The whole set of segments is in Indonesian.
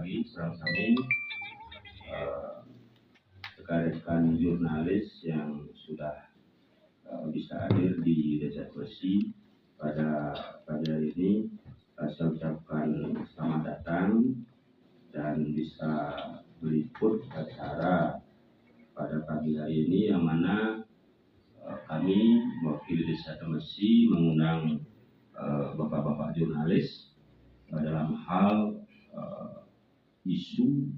lagi sami rekan-rekan jurnalis yang sudah bisa hadir di Desa Bersih pada hari ini. Saya ucapkan selamat datang dan bisa meliput acara pada pagi hari ini, yang mana kami mewakili Desa Bersih mengundang bapak-bapak jurnalis dalam hal isu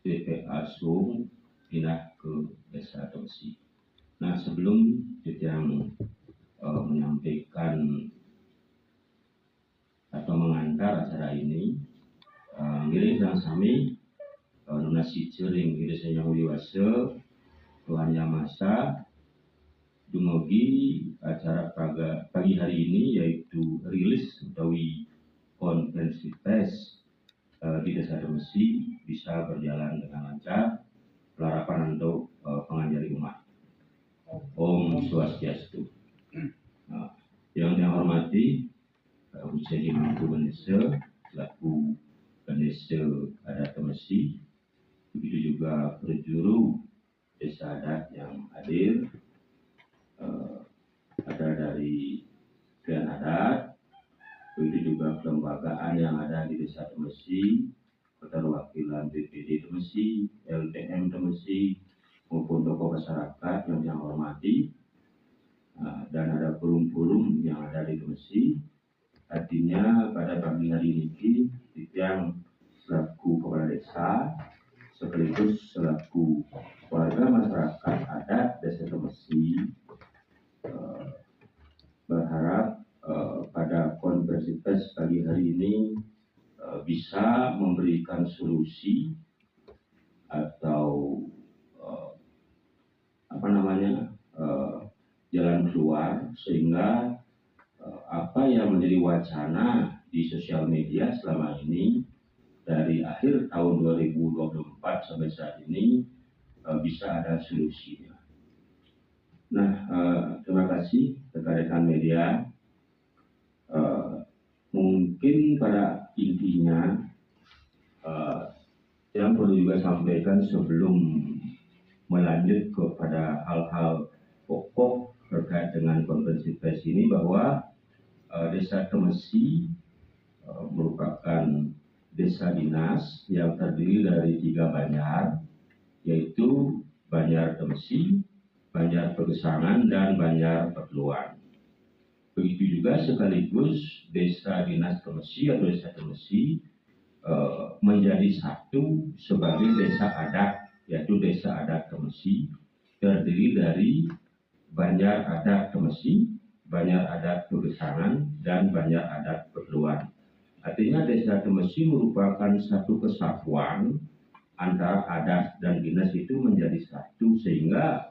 TPA Sung pindah ke Desa Bersih. Nah, sebelum kita menyampaikan atau mengantar acara ini, ngiring dan sami nunasi cering Desa yang wiwasa Tuhan Yang Masa dumugi acara pagi hari ini, yaitu rilis utawi konferensi pers di Desa Bersih bisa berjalan dengan lancar, pelarapan untuk pengajari umat. Om Swastiastu. Yang saya hormati Ucapkan Mangku Benesa selaku Benesa Adat Bersih, begitu juga penjuru desa adat yang hadir, ada dari Kementerian Adat, begitu juga kelembagaan yang ada di Desa Bersih, keterwakilan BPD Bersih, LTM Bersih, maupun tokoh masyarakat yang saya hormati, dan ada forum-forum yang ada di Bersih. Artinya pada pagi hari ini yang selaku kepala desa sekaligus selaku warga masyarakat adat Desa Bersih berharap pada konferensi pers pagi hari ini bisa memberikan solusi atau jalan keluar, sehingga apa yang menjadi wacana di sosial media selama ini dari akhir tahun 2024 sampai saat ini bisa ada solusinya. Nah, terima kasih rekan-rekan media. Mungkin pada intinya yang perlu juga sampaikan sebelum melanjut kepada hal-hal pokok terkait dengan konferensi pers ini, bahwa Desa Bersih merupakan desa dinas yang terdiri dari 3 banjar, yaitu Banjar Bersih, Banjar Pegesangan, dan Banjar Peteluan. Begitu juga sekaligus Desa Dinas Bersih atau Desa Bersih menjadi satu sebagai desa adat, yaitu Desa Adat Bersih, terdiri dari Banjar Adat Bersih, Banjar Adat Pegesangan, dan Banjar Adat Peteluan. Artinya Desa Bersih merupakan satu kesatuan antara adat dan dinas itu menjadi satu, sehingga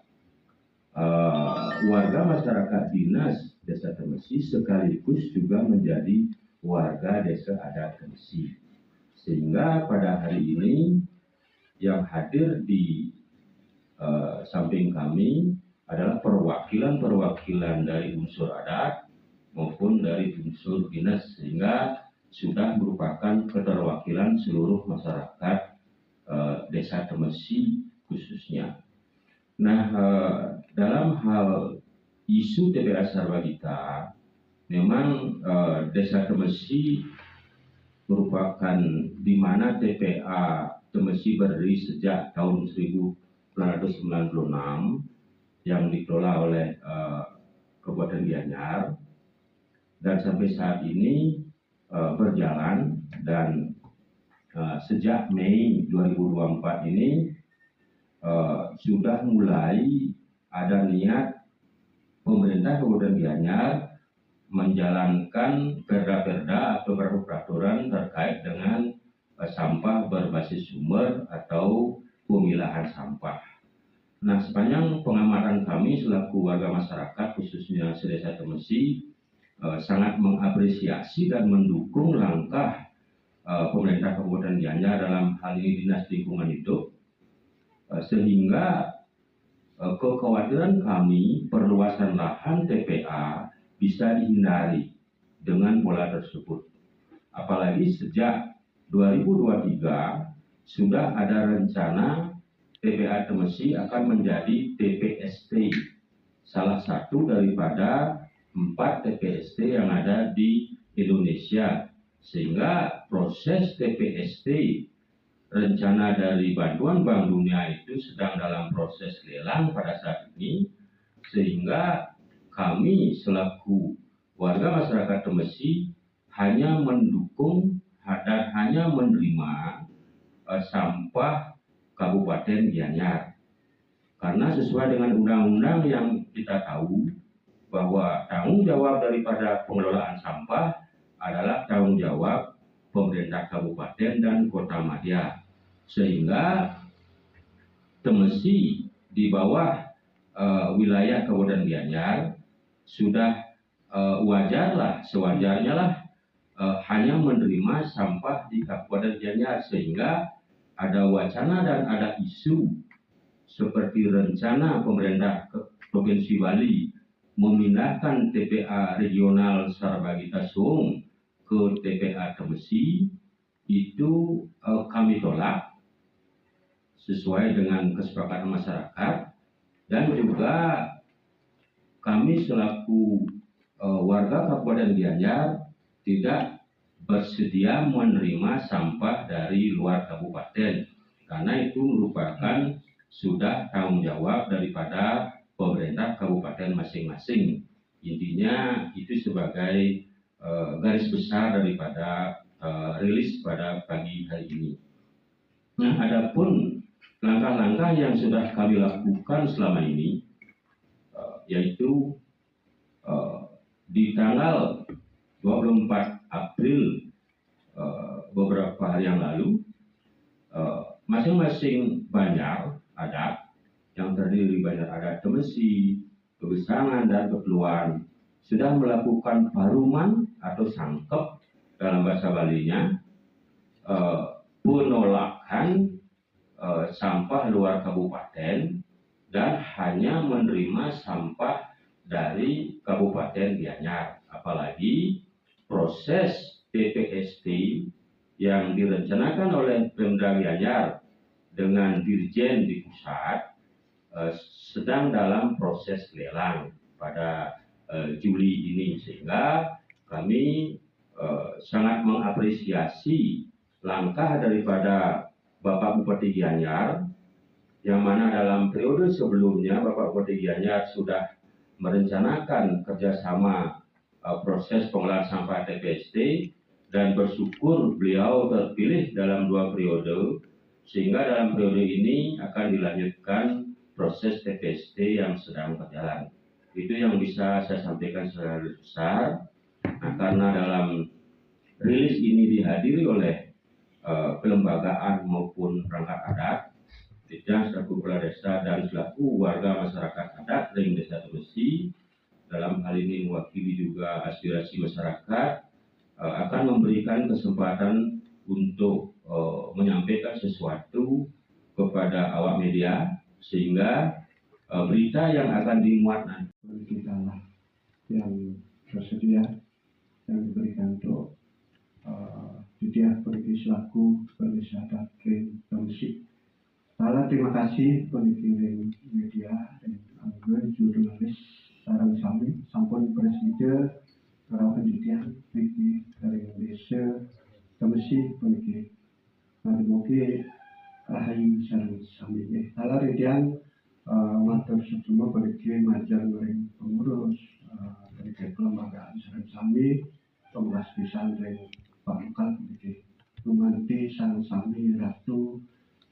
warga masyarakat dinas Desa Bersih sekaligus juga menjadi warga Desa Adat Bersih. Sehingga pada hari ini yang hadir di samping kami adalah perwakilan dari unsur adat maupun dari unsur dinas, sehingga sudah merupakan keterwakilan seluruh masyarakat Desa Bersih khususnya. Nah, dalam hal isu TPA Sarwagita, memang Desa Bersih merupakan di mana TPA Bersih berdiri sejak tahun 1996 yang dikelola oleh Kabupaten Gianyar, dan sampai saat ini berjalan, dan sejak Mei 2024 ini sudah mulai ada niat pemerintah Kabupaten Gianyar menjalankan perda-perda atau peraturan terkait dengan sampah berbasis sumber atau pemilahan sampah. Nah, sepanjang pengamatan kami selaku warga masyarakat khususnya Desa Bersih sangat mengapresiasi dan mendukung langkah pemerintah Kabupaten Gianyar dalam hal ini Dinas Lingkungan Hidup, sehingga kekhawatiran kami perluasan lahan TPA bisa dihindari dengan pola tersebut. Apalagi sejak 2023 sudah ada rencana TPA Temesi akan menjadi TPST, salah satu daripada 4 TPST yang ada di Indonesia, sehingga proses TPST rencana dari bantuan Bank Dunia itu sedang dalam proses lelang pada saat ini, sehingga kami selaku warga masyarakat Temesi hanya mendukung dan hanya menerima sampah Kabupaten Gianyar. Karena sesuai dengan undang-undang yang kita tahu bahwa tanggung jawab daripada pengelolaan sampah adalah tanggung jawab pemerintah kabupaten dan kota madya, sehingga Temesi di bawah wilayah Kabupaten Gianyar sudah wajarlah, sewajarnya lah hanya menerima sampah di Kabupaten Gianyar, sehingga ada wacana dan ada isu seperti rencana pemerintah Provinsi Bali memindahkan TPA regional Sarabagita Sung ke TPA Temesi, itu kami tolak sesuai dengan kesepakatan masyarakat, dan juga kami selaku warga Kabupaten Gianyar tidak bersedia menerima sampah dari luar kabupaten, karena itu merupakan sudah tanggung jawab daripada pemerintah kabupaten masing-masing. Intinya itu sebagai garis besar daripada rilis pada pagi hari ini. Nah, adapun langkah-langkah yang sudah kami lakukan selama ini, yaitu di tanggal 24 April beberapa hari yang lalu, masing-masing banjar adat yang terdiri banjar adat Temesi, Kebesangan, dan Keteluan sudah melakukan paruman atau sangkep dalam bahasa Balinya, penolakan sampah luar kabupaten dan hanya menerima sampah dari Kabupaten Gianyar. Apalagi proses TPST yang direncanakan oleh Pemda Gianyar dengan Dirjen di pusat sedang dalam proses lelang pada Juli ini, sehingga kami sangat mengapresiasi langkah daripada Bapak Bupati Gianyar, yang mana dalam periode sebelumnya Bapak Bupati Gianyar sudah merencanakan kerjasama proses pengolahan sampah TPST, dan bersyukur beliau terpilih dalam 2 periode, sehingga dalam periode ini akan dilanjutkan proses TPST yang sedang berjalan. Itu yang bisa saya sampaikan secara besar. Nah, karena dalam rilis ini dihadiri oleh kelembagaan maupun perangkat adat, tidak selaku kepala desa dan selaku warga masyarakat adat ring Desa Temesi, dalam hal ini mewakili juga aspirasi masyarakat, akan memberikan kesempatan untuk menyampaikan sesuatu kepada awak media, sehingga berita yang akan dimuat nanti kita lah yang tersedia yang diberikan untuk dia pergi selaku Perisa Adat Ring Temesi. Terima kasih peneliti media dan anggota jurnalis sarang sami sampun presiden para penelitian dari Indonesia Temesi peneliti. Nah, mungkin rahayu sarang sami ini. Salah ridian matur setuma peneliti majar ring pengurus dari kelembagaan sarang sami pengulas pisan ring pangkal peneliti. Lumanti sarang sami ratu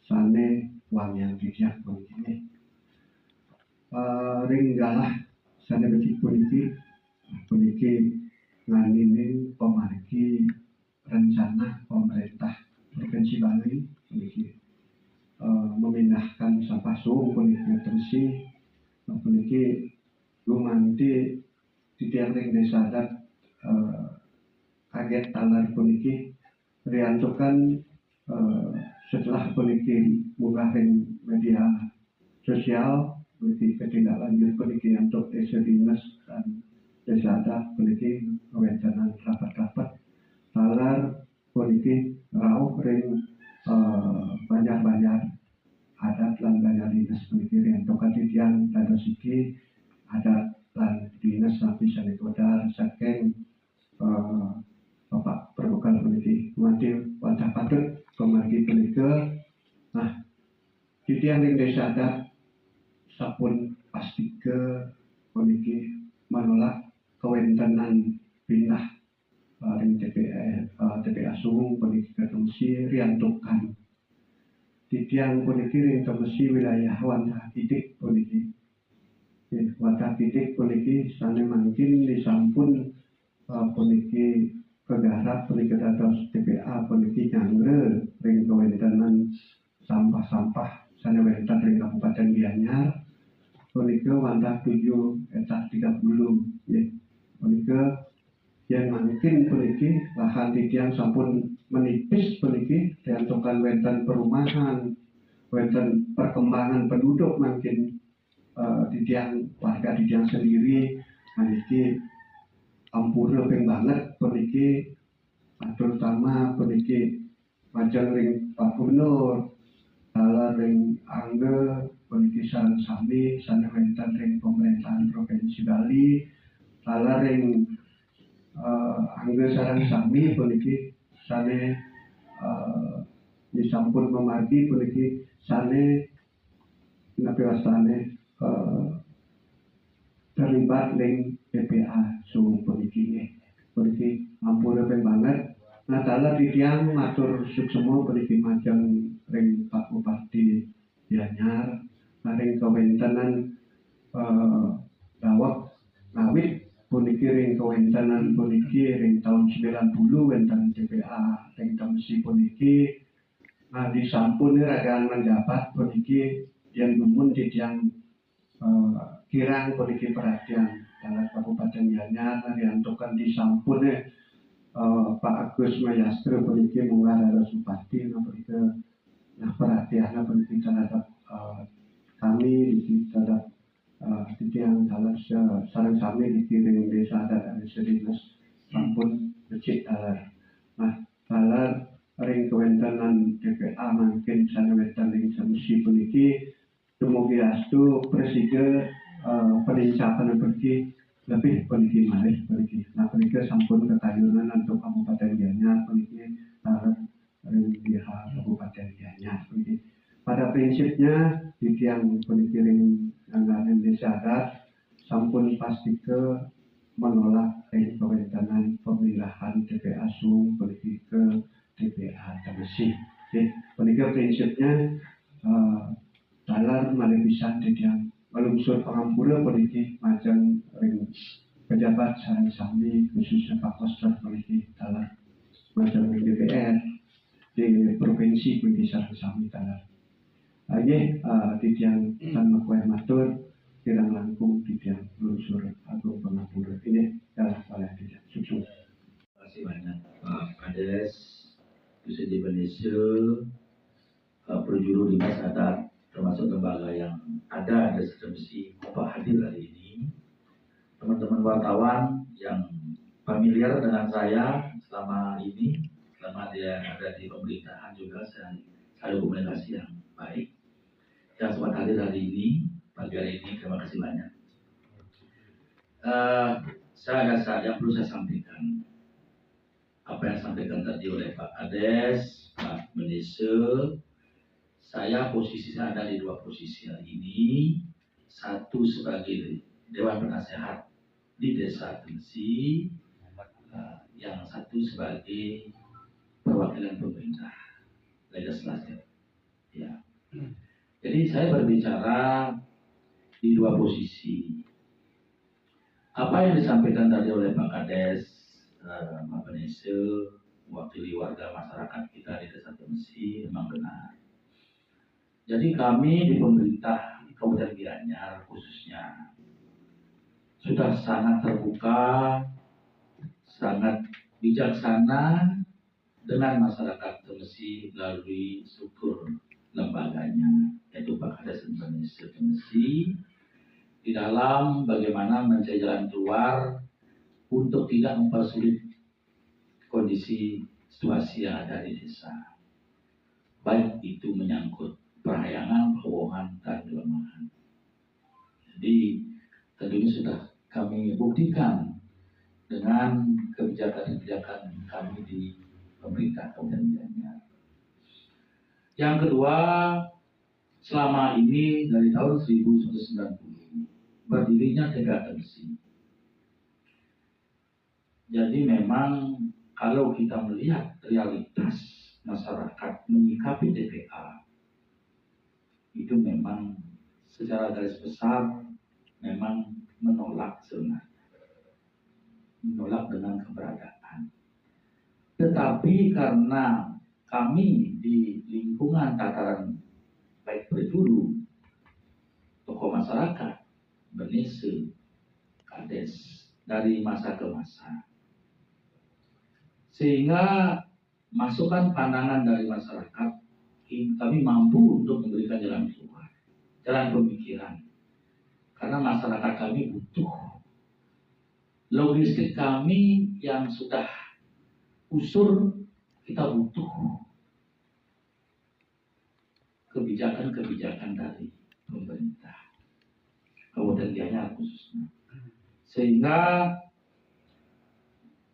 sane wangian bijak begini. Ringgalah sana becik puniki nganinin pemargi rencana pemerintah Provinsi Bali puniki memindahkan sampah sung puniki Temesi puniki lumanti di tiang ring desa adat kaget talar puniki riantukan setelah peneliti mulahin media sosial, peneliti ketindaklanjut peneliti untuk desa dinas dan desa adat peneliti rencana rapat-rapat talar puniki rauh ring banyak-banyak adat lan banyak dinas puniki riantokan titiang dados iki adat lan dinas napi sanekodar saking Bapak Pervokal puniki mati wajah patut pemargi punika. Nah, titiang ring desa adat sampun pastike puniki menolak kawentanan pindah ring TPA Sumung puniki ketemsi riantukan titiang puniki ring temesi wilayah Wantah Titik puniki. Wantah Titik puniki sane mangkin disampun puniki kegarap puniki dados TPA puniki nyangre ring kawentanan sampah-sampah sane wenten ring Kabupaten Gianyar puniki Wantah 7 eta 30 nggih. Puniki yang mungkin puniki lahan titiang sampun menipis puniki diantokan wenten perumahan, wenten perkembangan penduduk mungkin titiang warga titiang sendiri puniki ampura ping banget puniki terutama puniki majeng ring Pak Gubernur dalam ring angge puniki sareng sami sane wenten ring pemerintahan Provinsi Bali dalam ring angge sareng sami puniki sane disampun memargi puniki sane napi wastane terlibat ning TPA Sumung puniki ampun ping banget. Nah dalam titiang matur suksema puniki majeng ring Pak Bupati Gianyar ring kawentanan dawek ngawit puniki ring kawentanan puniki ring tahun 90 wenten TPA ring temesi puniki disampun ragaan menjabat puniki yang gumun titiang kirang puniki perhatian dalam Kabupaten Gianyar diantokan disampun Pak Agus Mayastro puniki munggah dados Bupati puniki perhatian puniki terhadap kami terhadap titiang dalam sareng sami dikiring desa adat dinas sampun becik dalar. Nah dalar ring kawentanan TPA mungkin sane wenten ring semesi puniki dumugi astu presiden penincapan puniki lebih puniki malih puniki. Nah puniki sampun ketayunan untuk Kabupaten Gianyar puniki ring pihak Kabupaten Gianyar puniki. Pada prinsipnya titiang puniki ring anggaran desa adat sampun pastike menolak ring kawentanan pemindahan TPA Sumung puniki ke TPA Temesi. Puniki prinsipnya dalar malih pisan titiang melungsur pangampura puniki majeng ring pejabat sareng sami khususnya Pak Koster puniki dalar majeng ring DPR di provinsi puniki sareng sami dalar. Nggih titiang san makueh matur kirang langkung titiang melungsur agung pangampura ini dalah oleh titiang sukses. Terima kasih banyak Pak Kades, bisa di Indonesia, perjuru dinas adat termasuk lembaga yang ada Temesi Bapak hadir hari ini, teman-teman wartawan yang familiar dengan saya selama ini, selama dia ada di pemerintahan juga saya ada komunikasi yang baik. Yang sempat hadir hari ini, pagi hari ini, terima kasih banyak. Saya ada saja perlu saya sampaikan apa yang disampaikan tadi oleh Pak Kades, Pak Menese. Posisi saya ada di dua posisi hari ini. Satu sebagai Dewan Penasehat di Desa Temesi, yang satu sebagai perwakilan pemerintah legislatif. Ya. Jadi saya berbicara di dua posisi. Apa yang disampaikan tadi oleh Pak Kades, Pak Menese, mewakili warga masyarakat kita di Desa Temesi memang benar. Jadi kami di pemerintah Kabupaten Gianyar khususnya sudah sangat terbuka, sangat bijaksana dengan masyarakat Temesi melalui struktur lembaganya, yaitu Pak Kades dan Temesi, di dalam bagaimana mencari jalan keluar untuk tidak mempersulit kondisi situasi yang ada di desa. Baik itu menyangkut perhayangan, keuangan, dan kelemahan. Jadi tentunya sudah kami buktikan dengan kebijakan-kebijakan kami di pemerintah Kabupaten Gianyar. Yang kedua, selama ini dari tahun 1990 berdirinya TPA Temsi. Jadi memang kalau kita melihat realitas masyarakat menyikapi TPA, itu memang secara garis besar memang menolak sebenarnya. Menolak dengan keberadaan. Tetapi karena kami di lingkungan tataran baik berjuru, tokoh masyarakat, Benese, Kades, dari masa ke masa, sehingga masukan pandangan dari masyarakat, kami mampu untuk memberikan jalan keluar, jalan pemikiran. Karena masyarakat kami butuh. Logistik kami yang sudah usur, kita butuh kebijakan-kebijakan dari pemerintah Kabupaten Gianyar khususnya. Sehingga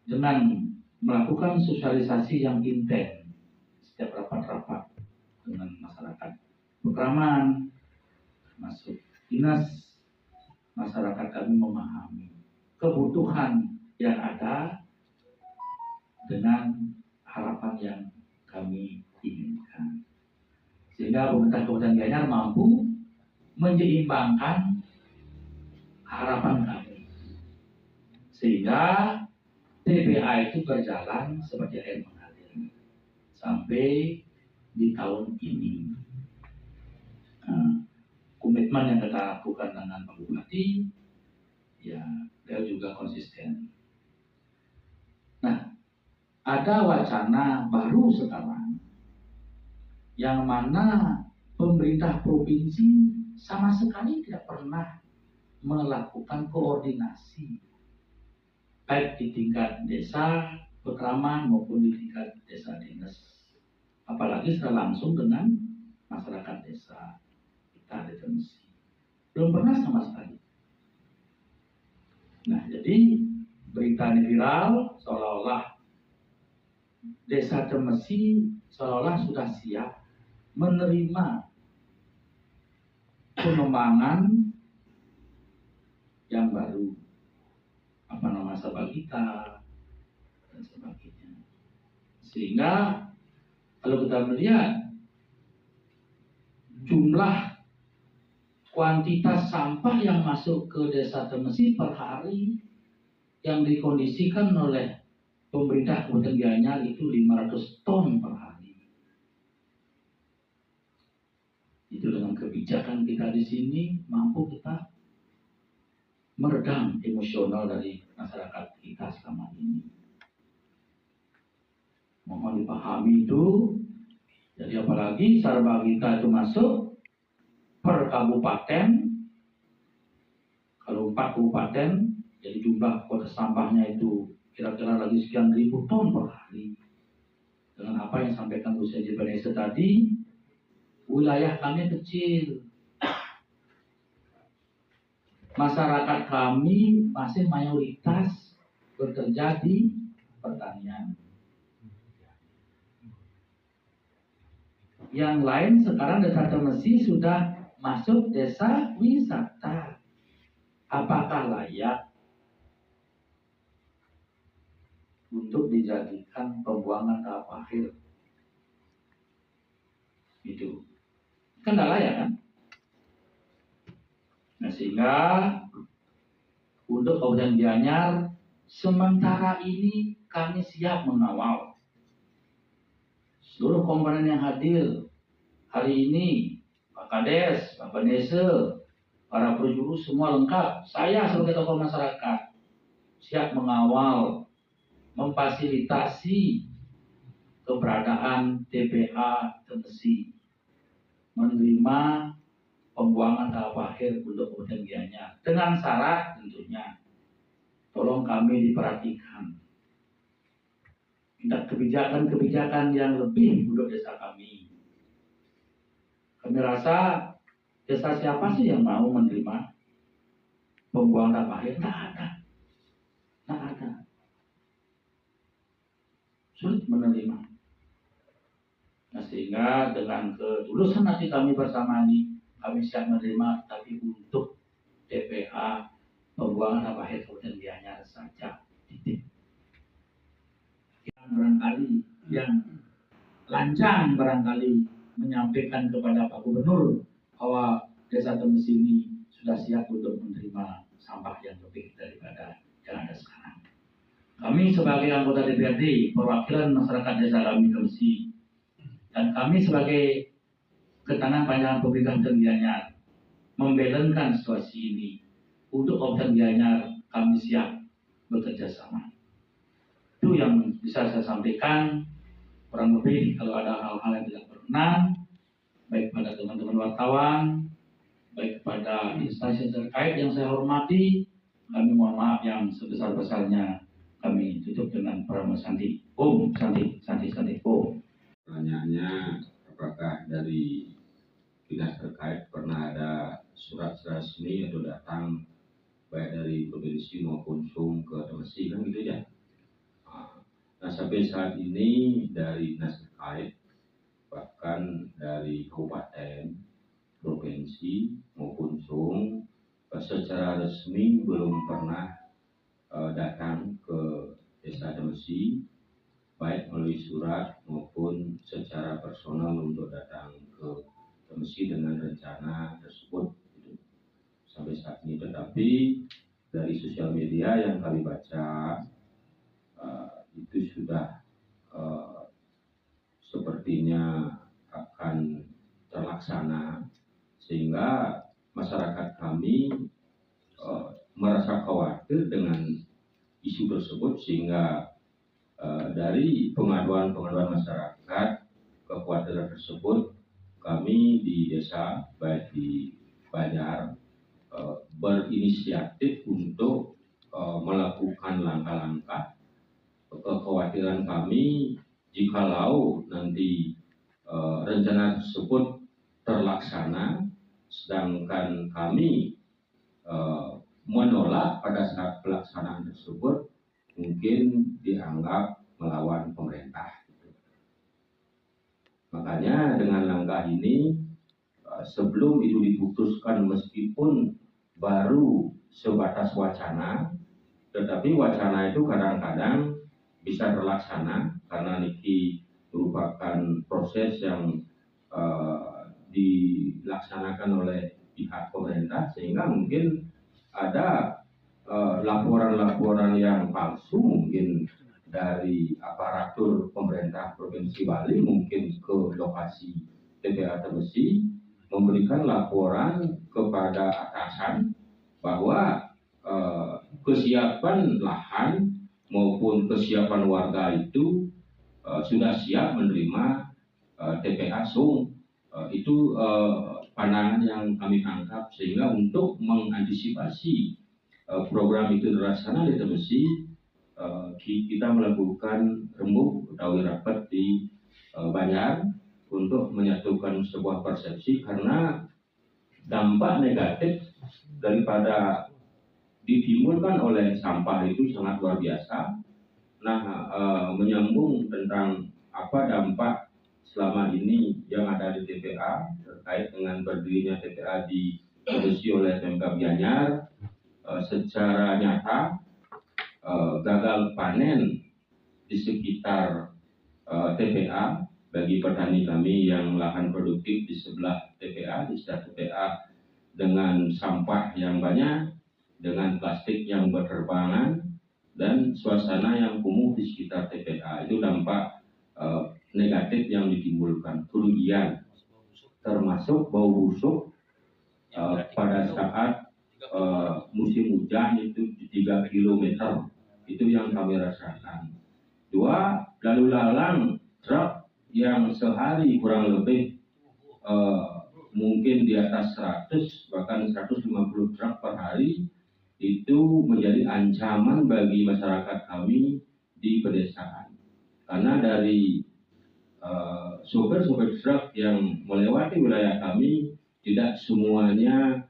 dengan melakukan sosialisasi yang intens setiap rapat-rapat dengan masyarakat Pekraman, masuk dinas, masyarakat kami memahami kebutuhan yang ada dengan harapan yang kami inginkan. Sehingga pemerintah Kabupaten Gianyar mampu menyeimbangkan harapan kami. Sehingga TPA itu berjalan seperti air mengalir sampai di tahun ini. Komitmen yang kita lakukan dengan Pak Bupati, ya beliau juga konsisten. Nah, ada wacana baru sekarang yang mana pemerintah provinsi sama sekali tidak pernah melakukan koordinasi baik di tingkat desa Pekraman maupun di tingkat desa dinas, apalagi secara langsung dengan masyarakat desa kita di Temsi. Belum pernah sama sekali. Nah, jadi berita ini viral seolah-olah desa Temesi seolah-olah sudah siap menerima pengembangan yang baru, apa nama Sabagita dan sebagainya. Sehingga kalau kita melihat jumlah kuantitas sampah yang masuk ke desa Temesi per hari yang dikondisikan oleh pemerintah Kabupaten Gianyar itu 500 ton per hari. Itu dengan kebijakan kita di sini mampu kita meredam emosional dari masyarakat kita selama ini. Mohon dipahami itu. Jadi apalagi Sabagita itu masuk per kabupaten. Kalau 4 kabupaten, jadi jumlah kota sampahnya itu kira-kira lagi sekian ribu ton per hari. Dengan apa yang disampaikan Bu Seji Benese tadi, wilayah kami kecil. Masyarakat kami masih mayoritas bekerja di pertanian. Yang lain sekarang desa Temesi sudah masuk desa wisata. Apakah layak untuk dijadikan pembuangan tahap akhir? Itu kan tidak layak kan? Nah, sehingga untuk Kabupaten Gianyar sementara ini kami siap mengawal seluruh komponen yang hadir hari ini, Pak Kades, Pak Benese, para perjuru semua lengkap. Saya sebagai tokoh masyarakat siap mengawal, memfasilitasi keberadaan TPA Temesi, menerima pembuangan tahap akhir untuk Kabupaten Gianyar dengan syarat tentunya tolong kami diperhatikan tindak kebijakan-kebijakan yang lebih untuk desa kami. Kami rasa desa siapa sih yang mau menerima pembuangan tanpa akhir? Tak ada. Sulit menerima. Nah, sehingga dengan ketulusan hati kami bersama ini, kami siap menerima, tapi untuk TPA pembuangan tanpa akhir Kabupaten Gianyar saja. Titik. Yang barangkali yang lancang barangkali menyampaikan kepada Pak Gubernur bahwa Desa Temesi ini sudah siap untuk menerima sampah yang lebih daripada yang ada sekarang. Kami sebagai anggota DPRD, perwakilan masyarakat Desa kami Temesi, dan kami sebagai ketangan panjangan pemerintah Kabupaten Gianyar membelankan situasi ini. Untuk Kabupaten Gianyar kami siap bekerja sama. Itu yang bisa saya sampaikan. Kurang lebih kalau ada hal-hal yang tidak berkenan, baik pada teman-teman wartawan, baik kepada instansi terkait yang saya hormati, kami mohon maaf yang sebesar-besarnya. Kami tutup dengan pramu Santi. Om Santi, Om. Pertanyaannya, apakah dari dinas terkait pernah ada surat resmi atau datang baik dari provinsi maupun SUM ke Temesi, kan gitu ya? Nah, sampai saat ini dari dinas terkait, bahkan dari kabupaten, provinsi maupun SUM, secara resmi belum pernah datang ke Desa Temesi, baik melalui surat maupun secara personal untuk datang ke Temesi dengan rencana tersebut sampai saat ini. Tetapi dari sosial media yang kami baca, itu sudah sepertinya akan terlaksana, sehingga masyarakat kami merasa khawatir dengan isu tersebut, sehingga dari pengaduan-pengaduan masyarakat kekhawatiran tersebut, kami di desa baik di Banjar berinisiatif untuk melakukan langkah-langkah. Kekhawatiran kami jikalau nanti rencana tersebut terlaksana, sedangkan kami menolak pada saat pelaksanaan tersebut, mungkin dianggap melawan pemerintah. Makanya dengan langkah ini, sebelum itu diputuskan, meskipun baru sebatas wacana, tetapi wacana itu kadang-kadang bisa terlaksana karena ini merupakan proses yang dilaksanakan oleh pihak pemerintah, sehingga mungkin ada laporan-laporan yang palsu mungkin dari aparatur pemerintah Provinsi Bali mungkin ke lokasi TPA Temesi, memberikan laporan kepada atasan bahwa kesiapan lahan maupun kesiapan warga itu sudah siap menerima TPA SUM. Itu pandangan yang kami tangkap, sehingga untuk mengantisipasi program itu terlaksana di Temesi, kita melakukan rembuk atau rapat di Banjar untuk menyatukan sebuah persepsi, karena dampak negatif daripada ditimbulkan oleh sampah itu sangat luar biasa. Nah, menyambung tentang apa dampak selama ini yang ada di TPA terkait dengan berdirinya TPA diproduksi oleh Pemkab Gianyar, secara nyata gagal panen di sekitar TPA bagi petani kami yang lahan produktif di sebelah TPA, di sekitar TPA, dengan sampah yang banyak, dengan plastik yang berterbangan, dan suasana yang kumuh di sekitar TPA. Itu dampak negatif yang ditimbulkan, kerugian, termasuk bau busuk pada saat musim hujan itu di 3 km. Itu yang kami rasakan. 2, lalu lalang truk yang sehari kurang lebih mungkin di atas 100 bahkan 150 truk per hari, itu menjadi ancaman bagi masyarakat kami di pedesaan. karena dari sopir-sopir truk yang melewati wilayah kami tidak semuanya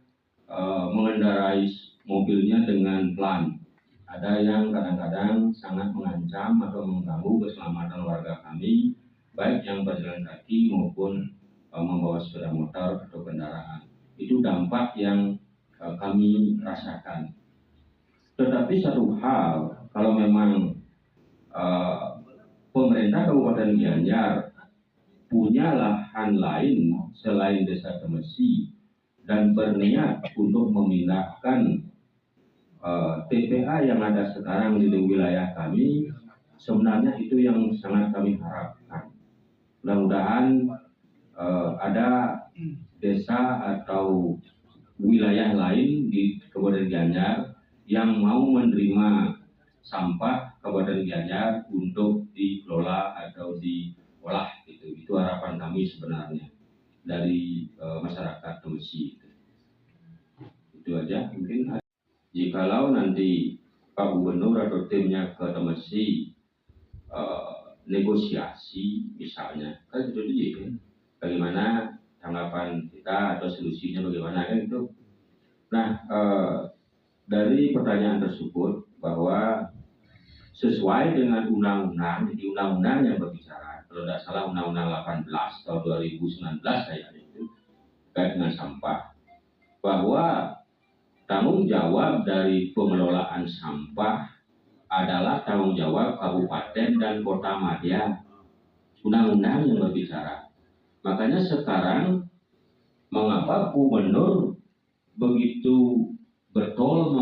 mengendarai mobilnya dengan pelan. Ada yang kadang-kadang sangat mengancam atau mengganggu keselamatan warga kami, baik yang berjalan kaki maupun membawa sepeda motor atau kendaraan. Itu dampak yang kami rasakan. Tetapi satu hal, kalau memang pemerintah Kabupaten Gianyar punya lahan lain selain Desa Temesi dan berniat untuk memindahkan TPA yang ada sekarang di wilayah kami, sebenarnya itu yang sangat kami harapkan. Mudah-mudahan ada desa atau wilayah lain di Kabupaten Gianyar yang mau menerima sampah Kabupaten Gianyar untuk dikelola atau diolah. Itu harapan kami sebenarnya dari masyarakat Temesi. Itu aja mungkin. Jikalau nanti Pak Gubernur atau timnya ke Temesi negosiasi misalnya, kan itu kan, bagaimana tanggapan kita atau solusinya bagaimana kan itu. Nah, dari pertanyaan tersebut bahwa sesuai dengan undang-undang, di undang-undang yang berbicara, kalau tidak salah Undang-Undang 18 tahun 2019 kayaknya itu, terkait dengan sampah, bahwa tanggung jawab dari pengelolaan sampah adalah tanggung jawab kabupaten dan kota madya. Undang-undang yang berbicara. Makanya sekarang mengapa gubernur begitu betul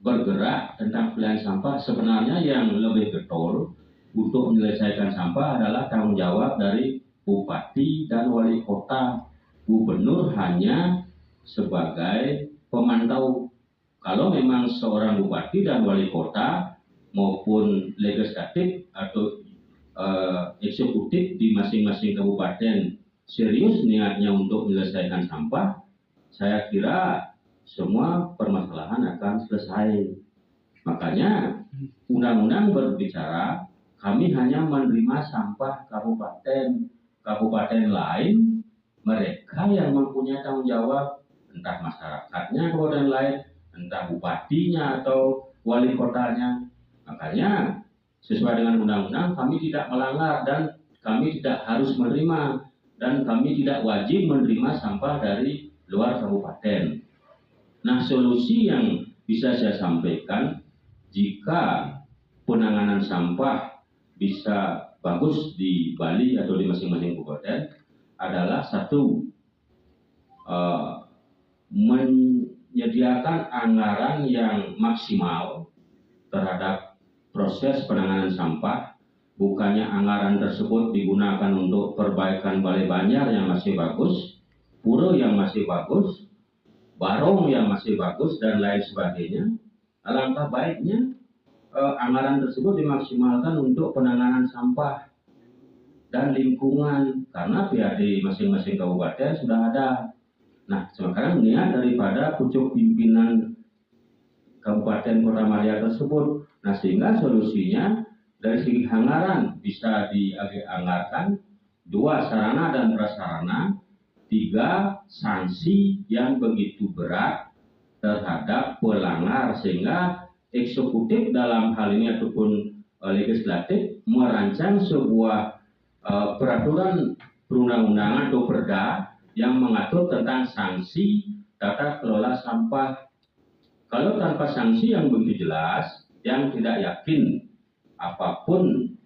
bergerak tentang pilihan sampah? Sebenarnya yang lebih betul untuk menyelesaikan sampah adalah tanggung jawab dari bupati dan wali kota. Gubernur hanya sebagai pemantau. Kalau memang seorang bupati dan wali kota maupun legislatif atau eksekutif di masing-masing kabupaten serius niatnya untuk menyelesaikan sampah, saya kira semua permasalahan akan selesai. Makanya undang-undang berbicara kami hanya menerima sampah kabupaten lain, mereka yang mempunyai tanggung jawab, entah masyarakatnya kabupaten lain, entah bupatinya atau wali kotanya. Makanya sesuai dengan undang-undang kami tidak melanggar dan kami tidak harus menerima dan kami tidak wajib menerima sampah dari luar kabupaten. Nah, solusi yang bisa saya sampaikan, jika penanganan sampah bisa bagus di Bali atau di masing-masing kabupaten, adalah satu, menyediakan anggaran yang maksimal terhadap proses penanganan sampah. Bukannya anggaran tersebut digunakan untuk perbaikan Balai Banjar yang masih bagus, pura yang masih bagus, barong yang masih bagus, dan lain sebagainya. Alangkah baiknya anggaran tersebut dimaksimalkan untuk penanganan sampah dan lingkungan, karena PAD masing-masing kabupaten sudah ada. Nah, sekarang niat daripada pucuk pimpinan kabupaten kota madya tersebut. Nah, sehingga solusinya dari segi anggaran bisa dianggarkan, 2 sarana dan prasarana, 3 sanksi yang begitu berat terhadap pelanggar, sehingga eksekutif dalam hal ini ataupun legislatif merancang sebuah peraturan perundang-undangan atau perda yang mengatur tentang sanksi tata kelola sampah. Kalau tanpa sanksi yang begitu jelas, yang tidak yakin apapun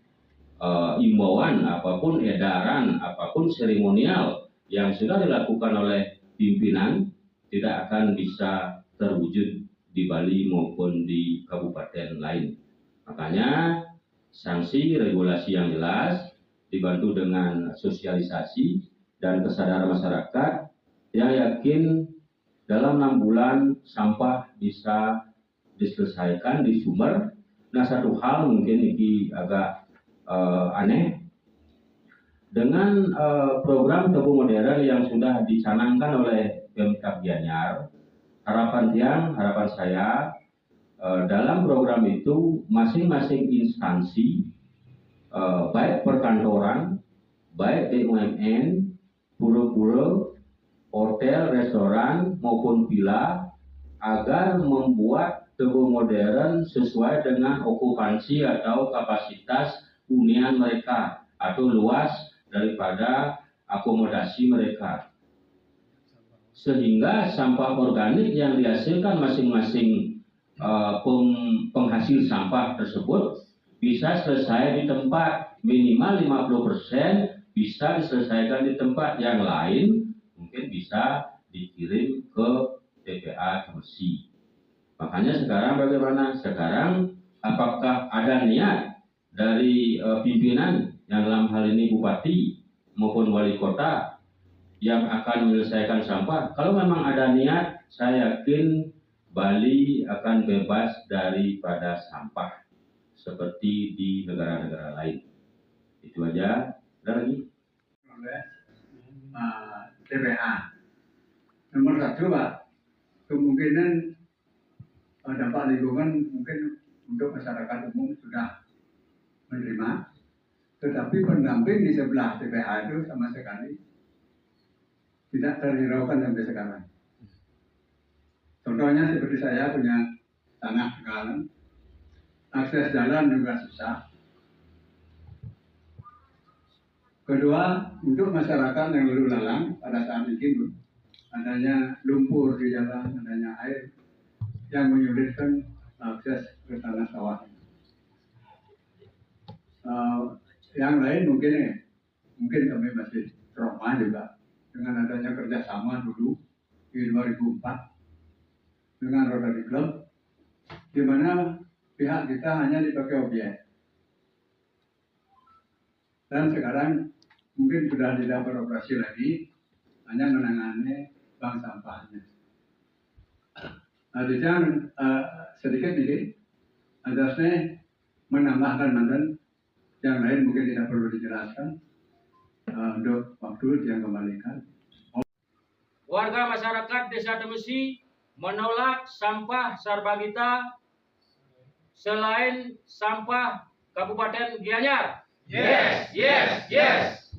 imbauan, apapun edaran, apapun seremonial yang sudah dilakukan oleh pimpinan tidak akan bisa terwujud di Bali maupun di kabupaten lain. Makanya sanksi regulasi yang jelas dibantu dengan sosialisasi dan kesadaran masyarakat yang yakin dalam 6 bulan sampah bisa diselesaikan di sumber. Nah, satu hal mungkin ini agak aneh, dengan program Tebu Modern yang sudah dicanangkan oleh Pemkab Gianyar, harapan saya dalam program itu masing-masing instansi, baik perkantoran, baik BUMN, pura-pura, hotel, restoran maupun villa, agar membuat toko modern sesuai dengan okupansi atau kapasitas hunian mereka atau luas daripada akomodasi mereka, sehingga sampah organik yang dihasilkan masing-masing penghasil sampah tersebut bisa selesai di tempat, minimal 50% bisa diselesaikan di tempat, yang lain mungkin bisa dikirim ke TPA Temesi. Makanya sekarang bagaimana? Sekarang apakah ada niat dari pimpinan yang dalam hal ini bupati maupun wali kota yang akan menyelesaikan sampah? Kalau memang ada niat, saya yakin Bali akan bebas daripada sampah seperti di negara-negara lain. Itu aja. Ada lagi? Oleh TPA. Nomor satu, Pak, kemungkinan dampak lingkungan mungkin untuk masyarakat umum sudah menerima, tetapi pendamping di sebelah TPA itu sama sekali tidak terhiraukan sampai sekarang. Contohnya seperti saya punya tanah sekarang, akses jalan juga susah. Kedua, untuk masyarakat yang lalu lalang pada saat ini adanya lumpur di jalan, adanya air yang menyulitkan akses ke tanah sawah. Yang lain mungkin kami masih trauma juga dengan adanya kerjasama dulu di 2004 dengan Rotary Club, di mana pihak kita hanya dipakai objek. Dan sekarang mungkin sudah tidak beroperasi lagi, hanya menangani bank sampahnya. Nah, sedikit ini, atasnya menambahkan mantan, yang lain mungkin tidak perlu dijelaskan untuk waktu yang kembalikan. Warga masyarakat Desa Temesi menolak sampah Sarbagita selain sampah Kabupaten Gianyar. Yes, yes, yes.